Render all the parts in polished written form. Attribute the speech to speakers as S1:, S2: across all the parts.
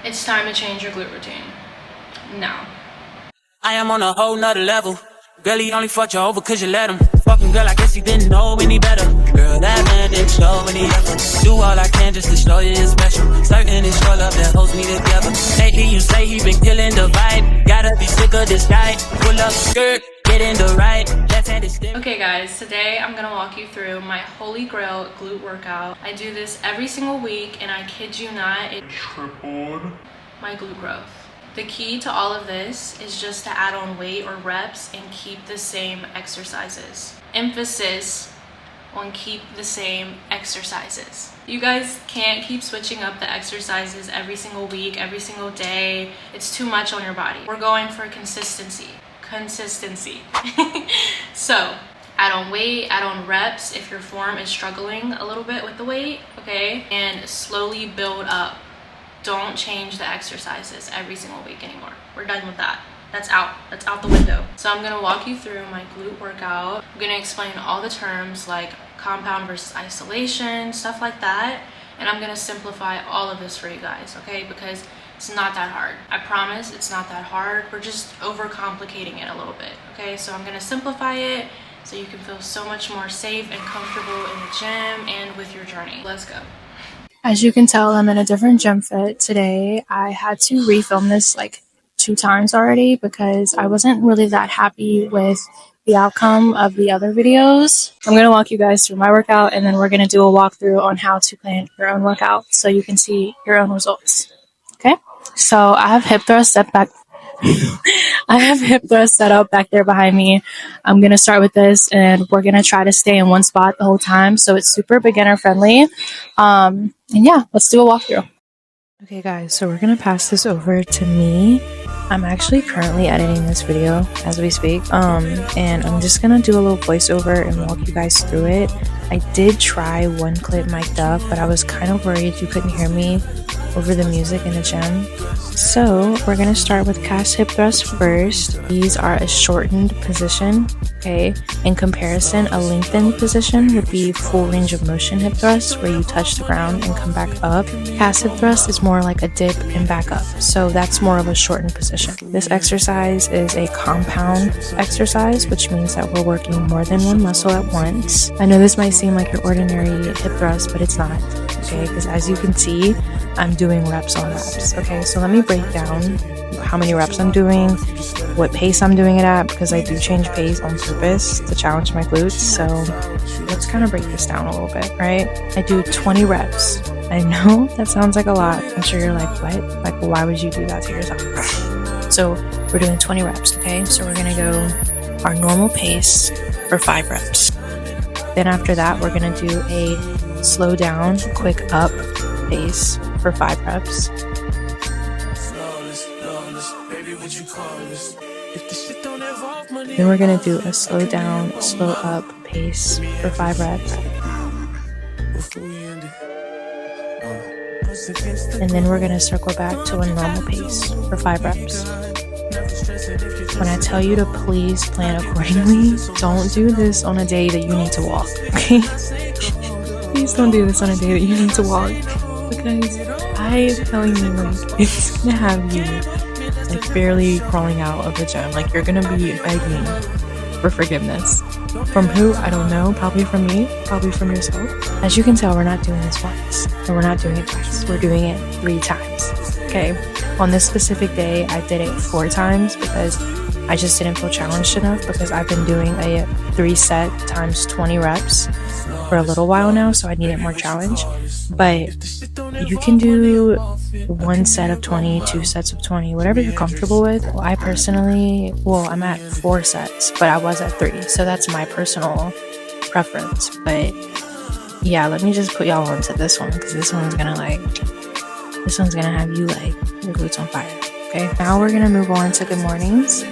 S1: It's time to change your glute routine. Now.
S2: I am on a whole nother level. Girl, he only fucked you over cause you let him. Fucking girl, I guess he didn't know any better. Girl, that man didn't show any effort. Do all I can just to show you it's special. Certain it's your love that holds me together. Lately you say he been killing the vibe. Gotta be sick of this guy. Pull up skirt, get in the right. Left hand is still.
S1: Okay guys, today I'm gonna walk you through my holy grail glute workout. I do this every single week and I kid you not, it tripled my glute growth. The key to all of this is just to add on weight or reps and keep the same exercises. Emphasis on keep the same exercises. You guys can't keep switching up the exercises every single week, every single day. It's too much on your body. We're going for consistency. So add on weight, add on reps if your form is struggling a little bit with the weight, okay? And slowly build up. Don't change the exercises every single week anymore. We're done with that. That's out the window. So I'm gonna walk you through my glute workout. I'm gonna explain all the terms like compound versus isolation, stuff like that. And I'm gonna simplify all of this for you guys, okay? Because it's not that hard. I promise it's not that hard. We're just overcomplicating it a little bit, okay? So I'm gonna simplify it so you can feel so much more safe and comfortable in the gym and with your journey. Let's go. As you can tell, I'm in a different gym fit today. I had to refilm this like 2 times already because I wasn't really that happy with the outcome of the other videos. I'm going to walk you guys through my workout and then we're going to do a walkthrough on how to plan your own workout so you can see your own results. Okay? So I have hip thrust set back. I have hip thrust set up back there behind me. I'm going to start with this and we're going to try to stay in one spot the whole time. So it's super beginner friendly. And yeah, let's do a walkthrough. Okay guys, so we're going to pass this over to me. I'm actually currently editing this video as we speak. And I'm just going to do a little voiceover and walk you guys through it. I did try one clip mic'd up, but I was kind of worried you couldn't hear me over the music in the gym. So we're going to start with cast hip thrust first. These are a shortened position, okay? In comparison, a lengthened position would be full range of motion hip thrust where you touch the ground and come back up. Cast hip thrust is more like a dip and back up. So that's more of a shortened position. This exercise is a compound exercise, which means that we're working more than one muscle at once. I know this might seem like your ordinary hip thrust, but it's not, okay? Because as you can see, I'm doing reps on reps, okay? So let me break down how many reps I'm doing, what pace I'm doing it at, because I do change pace on purpose to challenge my glutes. So let's kind of break this down a little bit, right? I do 20 reps. I know that sounds like a lot. I'm sure you're like, what? Like, why would you do that to yourself? So we're doing 20 reps, okay? So we're gonna go our normal pace for 5 reps. Then after that, we're gonna do a slow down, quick up pace for 5 reps. Then we're going to do a slow down, slow up pace for 5 reps. And then we're going to circle back to a normal pace for 5 reps. When I tell you to please plan accordingly, don't do this on a day that you need to walk, okay? Please don't do this on a day that you need to walk. Because I am telling you, like, it's gonna have you like barely crawling out of the gym. Like, you're gonna be begging for forgiveness. From who? I don't know. Probably from me, probably from yourself. As you can tell, we're not doing this once, and we're not doing it twice. We're doing it 3 times. Okay. On this specific day, I did it 4 times because I just didn't feel challenged enough, because I've been doing a 3 set times 20 reps for a little while now, so I needed more challenge. But you can do 1 set of 20, 2 sets of 20, whatever you're comfortable with. Well, I personally, I'm at 4 sets, but I was at 3, so that's my personal preference. But yeah, let me just put y'all onto this one, because this one's gonna have you like your glutes on fire. Okay, now we're gonna move on to good mornings.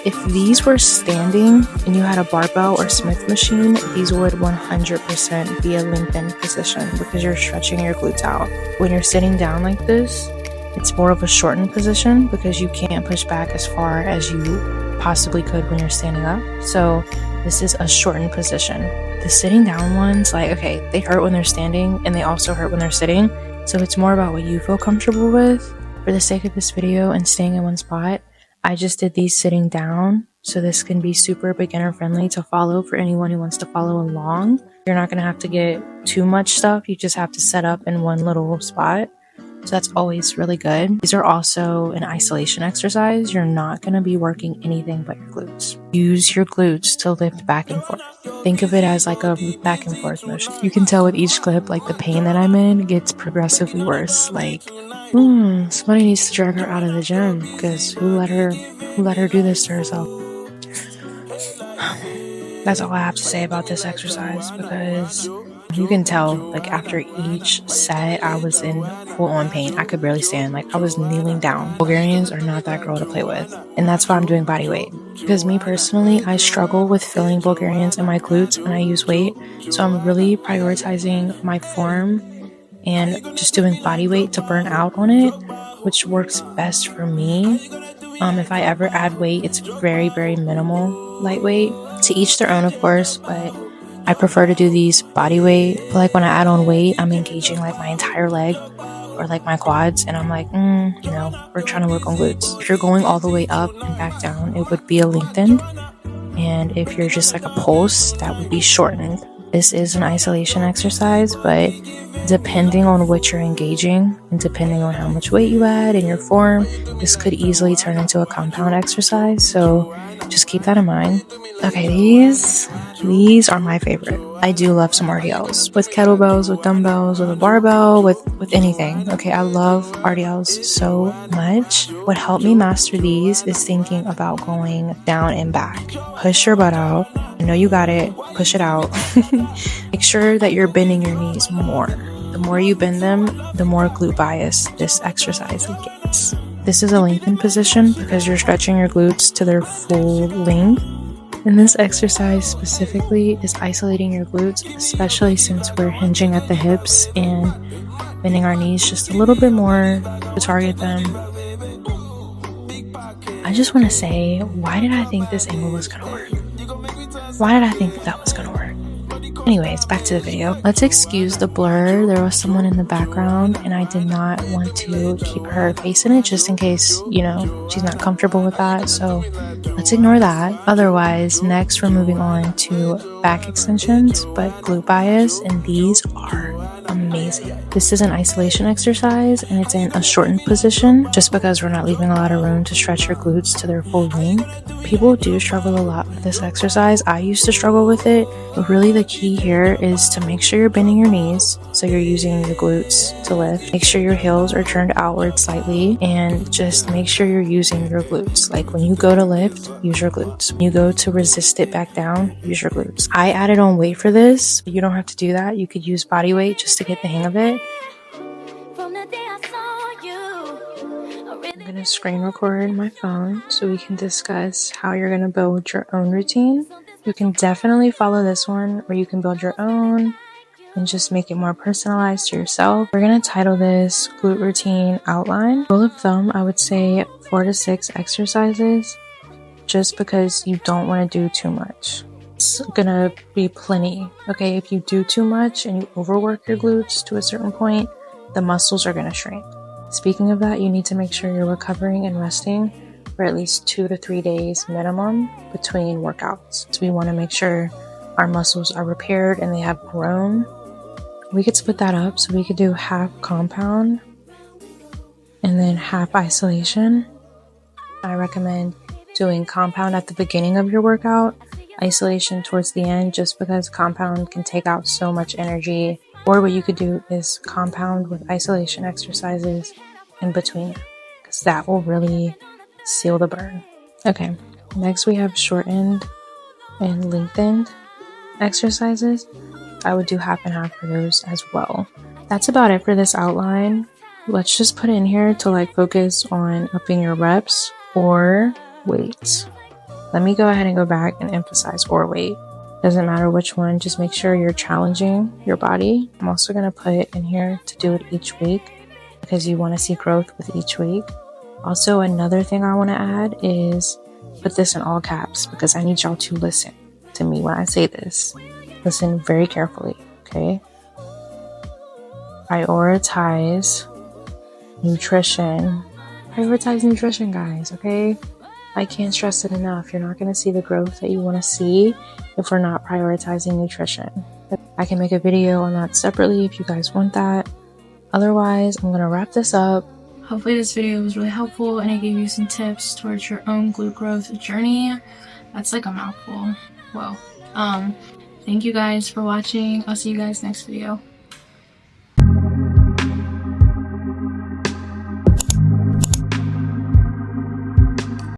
S1: If these were standing and you had a barbell or Smith machine, these would 100% be a lengthened position because you're stretching your glutes out. When you're sitting down like this, it's more of a shortened position because you can't push back as far as you possibly could when you're standing up. So this is a shortened position. The sitting down ones, like, okay, they hurt when they're standing and they also hurt when they're sitting. So it's more about what you feel comfortable with.
S3: For the sake of this video and staying in one spot, I just did these sitting down, so this can be super beginner friendly to follow for anyone who wants to follow along. You're not going to have to get too much stuff, you just have to set up in one little spot. So that's always really good. These are also an isolation exercise. You're not going to be working anything but your glutes. Use your glutes to lift back and forth. Think of it as like a back and forth motion. You can tell with each clip, like the pain that I'm in gets progressively worse. Like, somebody needs to drag her out of the gym because who let her do this to herself? That's all I have to say about this exercise, because you can tell, like, after each set, I was in full-on pain. I could barely stand. Like, I was kneeling down. Bulgarians are not that girl to play with. And that's why I'm doing body weight. Because me personally, I struggle with filling Bulgarians in my glutes when I use weight. So I'm really prioritizing my form and just doing body weight to burn out on it, which works best for me. If I ever add weight, it's very, very minimal lightweight. To each their own, of course, but I prefer to do these body weight. But like when I add on weight, I'm engaging like my entire leg or like my quads, and I'm like, we're trying to work on glutes. If you're going all the way up and back down, it would be a lengthened. And if you're just like a pulse, that would be shortened. This is an isolation exercise, but depending on what you're engaging and depending on how much weight you add and your form, this could easily turn into a compound exercise. So just keep that in mind. Okay, these are my favorite. I do love some RDLs with kettlebells, with dumbbells, with a barbell, with anything. Okay, I love RDLs so much. What helped me master these is thinking about going down and back. Push your butt out. I know you got it. Push it out. Make sure that you're bending your knees more. The more you bend them, the more glute bias this exercise gets. This is a lengthened position because you're stretching your glutes to their full length. And this exercise specifically is isolating your glutes, especially since we're hinging at the hips and bending our knees just a little bit more to target them. I just want to say, why did I think this angle was going to work? Why did I think that was going to work? Anyways, back to the video. Let's excuse the blur. There was someone in the background and I did not want to keep her face in it just in case, she's not comfortable with that. So let's ignore that. Otherwise, next we're moving on to back extensions, but glute bias, and these are amazing. This is an isolation exercise and it's in a shortened position just because we're not leaving a lot of room to stretch your glutes to their full length. People do struggle a lot with this exercise. I used to struggle with it, but really the key here is to make sure you're bending your knees so you're using your glutes to lift. Make sure your heels are turned outward slightly and just make sure you're using your glutes. Like when you go to lift, use your glutes. When you go to resist it back down, use your glutes. I added on weight for this. You don't have to do that. You could use body weight just to get the hang of it. I'm going to screen record my phone so we can discuss how you're going to build your own routine. You can definitely follow this one, or you can build your own and just make it more personalized to yourself. We're going to title this Glute Routine Outline. Rule of thumb, I would say 4 to 6 exercises, just because you don't want to do too much. It's going to be plenty. Okay, if you do too much and you overwork your glutes to a certain point, the muscles are going to shrink. Speaking of that, you need to make sure you're recovering and resting for at least 2 to 3 days minimum between workouts. So we want to make sure our muscles are repaired and they have grown. We could split that up, so we could do half compound and then half isolation. I recommend doing compound at the beginning of your workout, isolation towards the end, just because compound can take out so much energy. Or what you could do is compound with isolation exercises in between, because that will really seal the burn. Okay, next we have shortened and lengthened exercises. I would do half and half for those as well. That's about it for this outline. Let's just put in here to focus on upping your reps or weights. Let me go ahead and go back and emphasize or weight. Doesn't matter which one, just make sure you're challenging your body. I'm also going to put it in here to do it each week because you want to see growth with each week. Also, another thing I want to add is put this in all caps because I need y'all to listen to me when I say this. Listen very carefully, okay? Prioritize nutrition Prioritize nutrition, guys, okay? I can't stress it enough. You're not going to see the growth that you want to see if we're not prioritizing nutrition. I can make a video on that separately if you guys want that. Otherwise, I'm going to wrap this up. Hopefully this video was really helpful and it gave you some tips towards your own glute growth journey. That's like a mouthful. Whoa. Thank you guys for watching. I'll see you guys next video.